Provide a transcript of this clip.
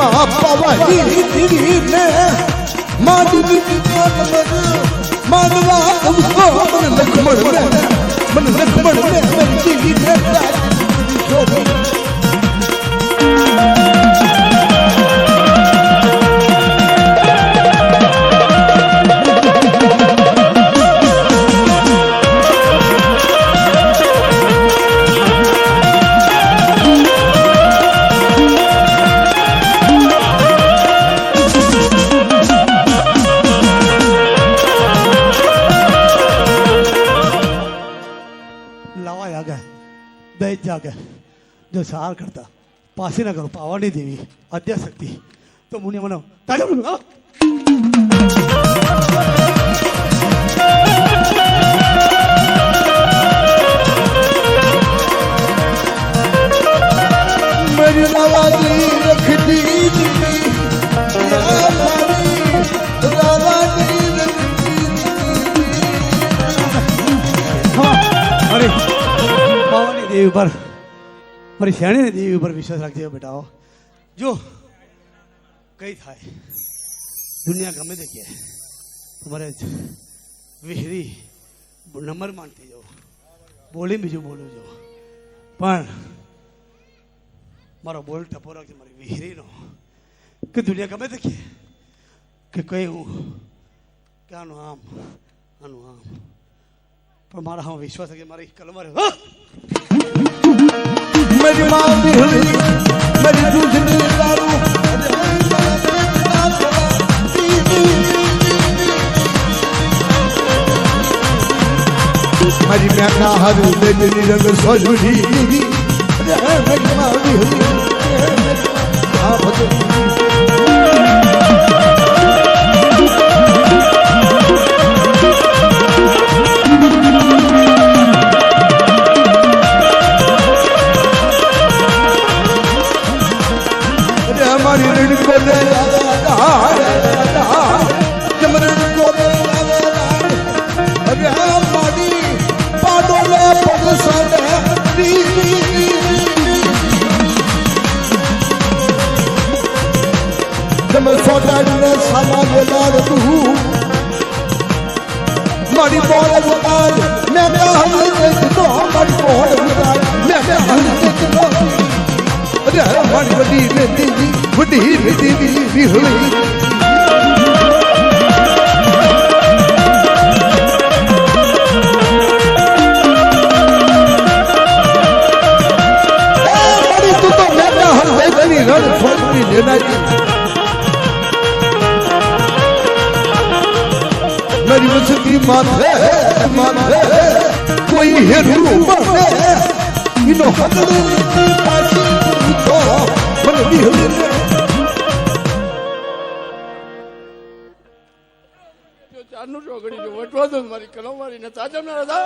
पावाही तेरी ने माधुरी मानवा तुमको मन लक्ष्मण ने मेरी ने जो सार करता पासी ना करो पावानी देवी अद्याशक्ति तो मुनि मनो मेरी नवाजी रख दी अरे पावानी देवी पर મારી શેણે દેવી ઉપર વિશ્વાસ રાખજો બેટાઓ જો કઈ થાય દુનિયા ગમે તે કહે તમારે વિહરી નંબર માનતી જાઓ બોલી બીજું બોલું જો પણ મારો બોલ ટપો રાખજો મારી વિહરીનો કે દુનિયા ગમે તે કહે કે કઈ હું કે આનું આમ પણ મારા હા વિશ્વાસ રાખજો મારી કલમર मेरी माँ भी हुई मेरी दूसरी दारू मेरी मैं ना हरू मेरी रंग सोजुरी मेरी माँ भी हुई मारी बोल मैं मारी बड़ी हुई मेरी वसती माथे कोई हेरू बने इनो हकड़े पासी तो मन भी हुई जो चारनु जोगड़ी जो वटवा दो मारी कलो मारी न ताजम न रदा